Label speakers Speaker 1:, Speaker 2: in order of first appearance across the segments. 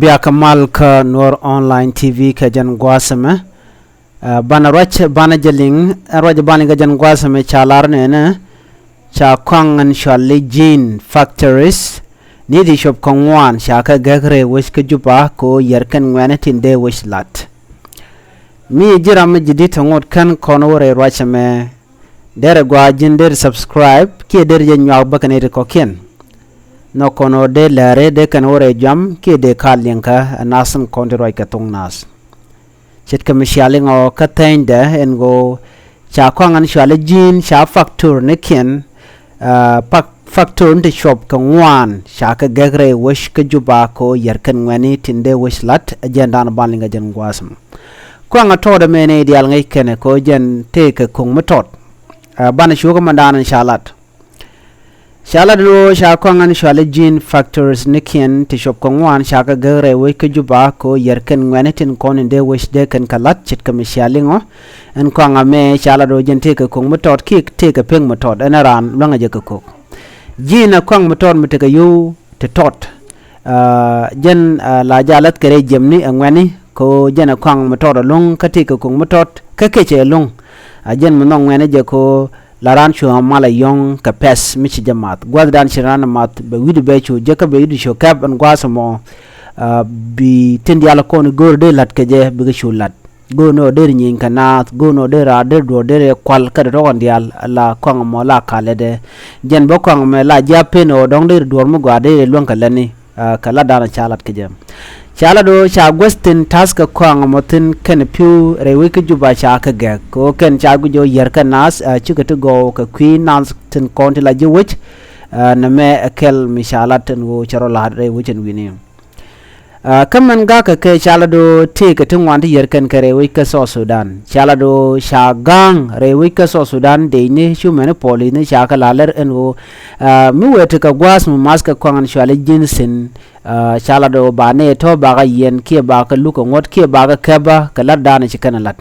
Speaker 1: Bia Kamal ka Noor Online TV ka jan gwasame bana roch bana jeling roj bana ga jan gwasame chalar ne na cha kwangan shali jean factories ni di shop kongwan shaka gagre wish ka juba ko yerkan ngwane tinde wish lat mi jiram jidi tangot kan kono re rochame dere gwa jinder subscribe ki der je nyaw bakane ko ken no kono de lare de kan wore jam ki de kalyanka nasan konde roy ka tong nas chet kam shaling o ka tende en go cha kwangan shale jin sha factor ne ken pak factor de shop ka wan sha ka gagre wish ka juba ko yerkan ngani tinde wish lat agenda na balinga jan gwasam kwanga to de mene dial ngai ken ko jen te ka kong matot bana shuga mandana shalat Shalado Shakwangan Shale Jean Factors Nikian Tishop Kongwan Shaka Gare Wake Juba ko Yerken Wanitin Kon de wish de can kalat chit commissalingo and Kwanga me Shalado Jen take a kong matod kick take a ping matod and around long a cook. Jean a kwang matod mutaka you to tot Jen la jalat kere jemni and wani ko jen a kwang matod along katika kong matod kakeche along a jen manong manager ko laran shu amala yong kapes mich jamat gwadran shirana mat be widu bechu jeka be widu shokab an gwasamo bi tendiala kon gorde lat keje be shulat go no der nyin kanat go no der a der do der kwal ka do ndial la kwang mo la kalede jen bo kwang me la jape no dong der do mo gwade lon kalani kala dana chalat keje chala do cha gwestin taska kwang motin ken piu rewe ke juba cha ka ga ko ken cha gu jo yer ka nas chuka to go ka queen nas tin konti la jiwich na me akel mishalat ten go charo la re wichen wini kaman ga ka ke chala do te ka tin wan yer ken kare we ka so Sudan chala do sha gang rewe ka so Sudan de ne shu mene poli ne cha ka laler en go mi wete ka gwas mu maska kwang shwale jinsin chala do bane to baga yen ki baga luko ngot ki baga keba kala dana chikana lat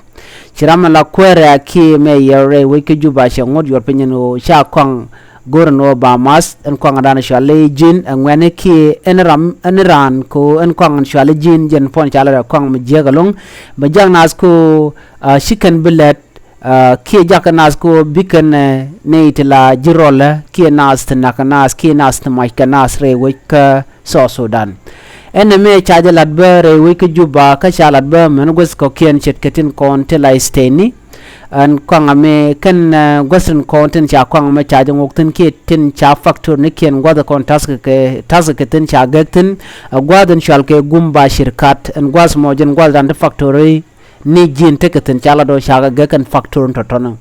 Speaker 1: chirama la kwere ki me yere we ki juba sha ngot yor penyeno sha kwang gorno ba mas en kwang dana shale jin ngwane ki enran ko en kwang shale jin jen pon chala kwang me jegalong ba jang nas ko shikan billet ki jakanas ko bikan ne itla jirola ki nas tnakanas ki nas tmaikanas re we ka so Sudan eneme chaje ladbe re we ka juba ka chalat ba men gos ko kien chet ketin kon tela steni an kwanga me kan gosren konten cha kwanga me chaje ngokten ki tin cha factor ne kien gwada kon task ke tin cha gektin gwadan shalke gumba shirkat an gwas mojen gwadan factory ni jin teketin chala do shaga gekan factor totono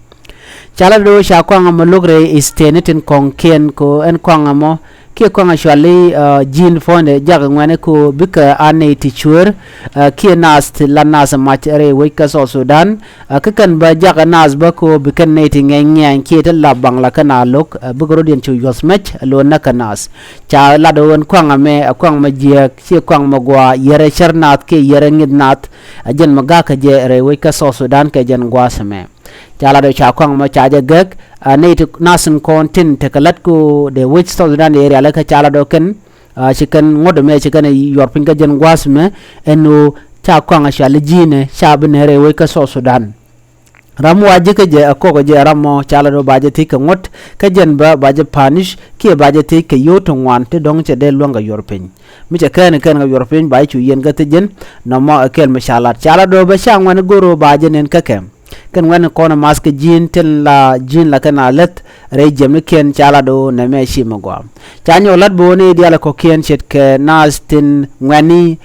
Speaker 1: chala do sha kwanga mo logre istenitin kon kien ko en kwanga mo ki kwanga shwali jin fonde jaga ngwane ko bika ane tichur ki nas la nas machere we ka so Sudan kakan ba jaga nas ba ko bika neti ngeng ki ta la bangla kana lok bugro den chu yosmech lo na kanas cha la do en kwanga me kwanga ma je ki kwanga ma gwa yere chernat ki yere ngidnat ajen maga ka je re we ka so Sudan ka jen gwasame chala do cha kwang ma chaje gek ne to nasan kontin te kalat ko de which Sudan area la ka chala do ken chikan ngod me chikan yor pinga jen gwasme eno cha kwang sha lijine sha benere we ka so Sudan ramu aje ke je ko je ramo chala do baje ti ka ngot ka jen ba baje panish ki baje ti ke yoto wan te dong che de longa yor pin mi che kan ga yor pin ba chu yen ga te jen no ma akel mashalat chala do ba sha ngwan goro baje nen ka kem kan wen kona mask jin tel la jin la kana let re jem ken chala do na me shi magwa chanyo lat bo ne dia la ko ken chet ke nas tin ngani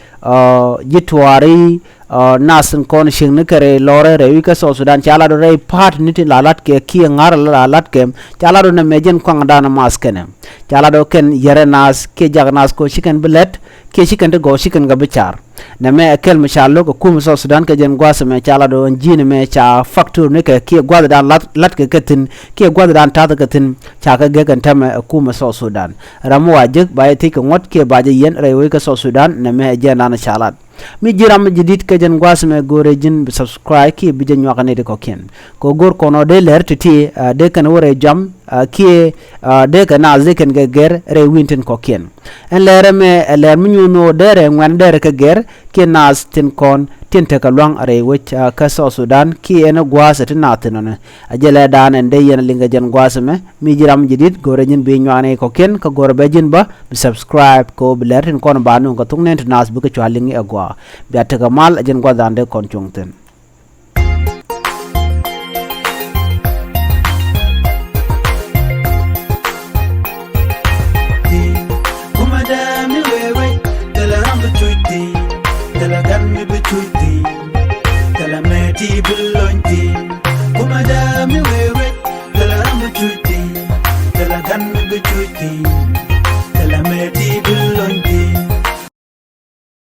Speaker 1: jitwari nasan kon shing ne kare lore re wi ka so Sudan chala do re part ni la lat ke ki ngar la lat ke chala do na mejen kwang dana mask ne chala do ken yere nas ke jagnas ko shikan bilet ke shikan de go shikan ga bichar na me akel mashalo ko kum so Sudan ke jen gwasa me chala do jin me cha factor ne ke ki gwada dan lat ke ketin ki gwada dan ta ta ketin cha ka ge kan tama kum so Sudan ramu wajik ba ti ko ngot ke ba je yen re we ka so Sudan na me jen na chalat mi jiram jidit ke jen gwasme gore jin subscribe ki bi jen nyakane de ko ken ko gor kono de ler titi de kan wore jam ki de kan aziken ge ger re winten ko ken en lere me ler mi nyuno de re ngwan de re ke ger ki nas tin kon tinte ka luang are wich ka so Sudan ki ena gwasa tinatinone ajele dan ende yen linga jen gwasme mi jiram jidit gore jin bi nyane ko ken ka gore be jin ba subscribe ko bilerin kon banu ka tungne nas bu ka chwalingi agwa biata ka mal jen gwa dande kon chungten
Speaker 2: Tell